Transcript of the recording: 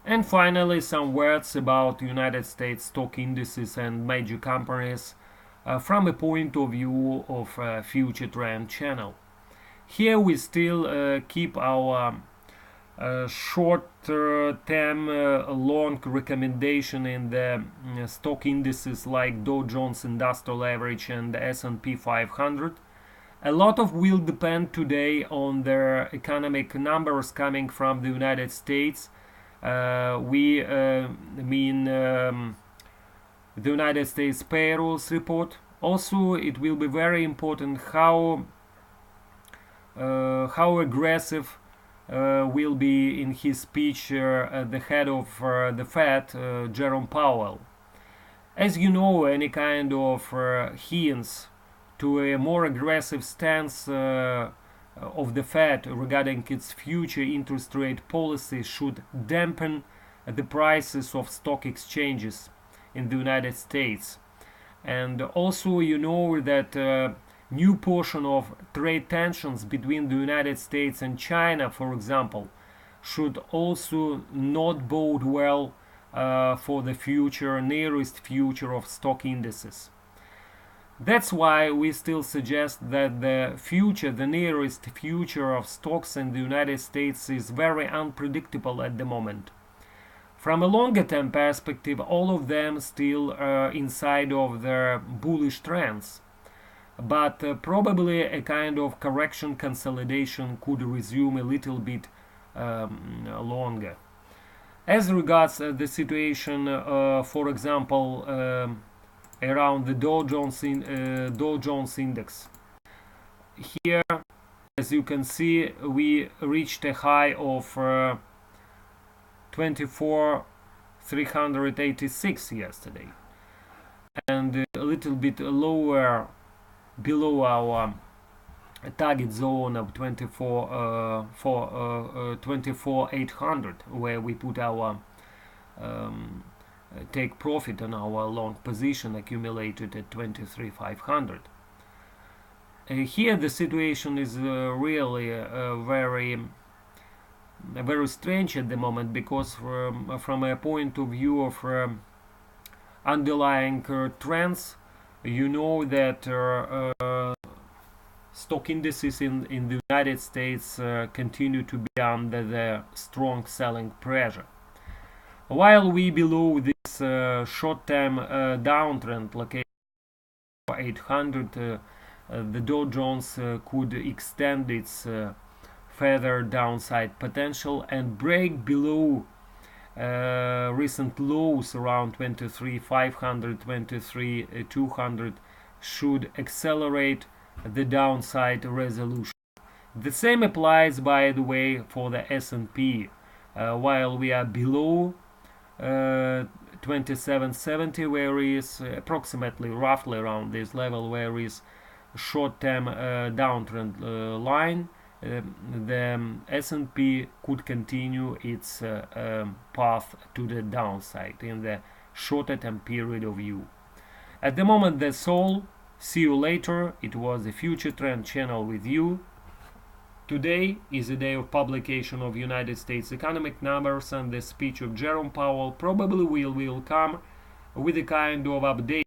And finally, some words about United States stock indices and major companies from a point of view of FutureTrend channel. Here we still keep our short-term long recommendation in the stock indices like Dow Jones Industrial Average and S&P 500. A lot of will depend today on their economic numbers coming from the United States. We mean the United States payrolls report. Also, it will be very important how aggressive will be in his speech the head of the Fed, Jerome Powell. As you know, any kind of hints to a more aggressive stance of the Fed regarding its future interest rate policy should dampen the prices of stock exchanges in the United States. And also, you know that new portion of trade tensions between the United States and China, for example, should also not bode well for the nearest future of stock indices. That's why we still suggest that the nearest future of stocks in the United States is very unpredictable at the moment. From a longer term perspective, all of them still are inside of their bullish trends. But probably a kind of correction consolidation could resume a little bit longer. As regards the situation, for example, around the Dow Jones index. Here, as you can see, we reached a high of 24,386 yesterday, and a little bit lower below our target zone of 24,800, where we put our take profit on our long position accumulated at 23,500. Here the situation is really very strange at the moment, because from a point of view of underlying trends, you know that stock indices in the United States continue to be under the strong selling pressure. While we below this short-term downtrend located 800, the Dow Jones could extend its further downside potential and break below recent lows around 23,500, 23,200 should accelerate the downside resolution. The same applies, by the way, for the S&P. While we are below 2770, where is approximately roughly around this level, where is short-term downtrend line, the S&P could continue its path to the downside in the shorter term period of view. At the moment, that's all. See you later. It was the FutureTrend channel with you. Today is the day of publication of United States economic numbers, and the speech of Jerome Powell probably will come with a kind of update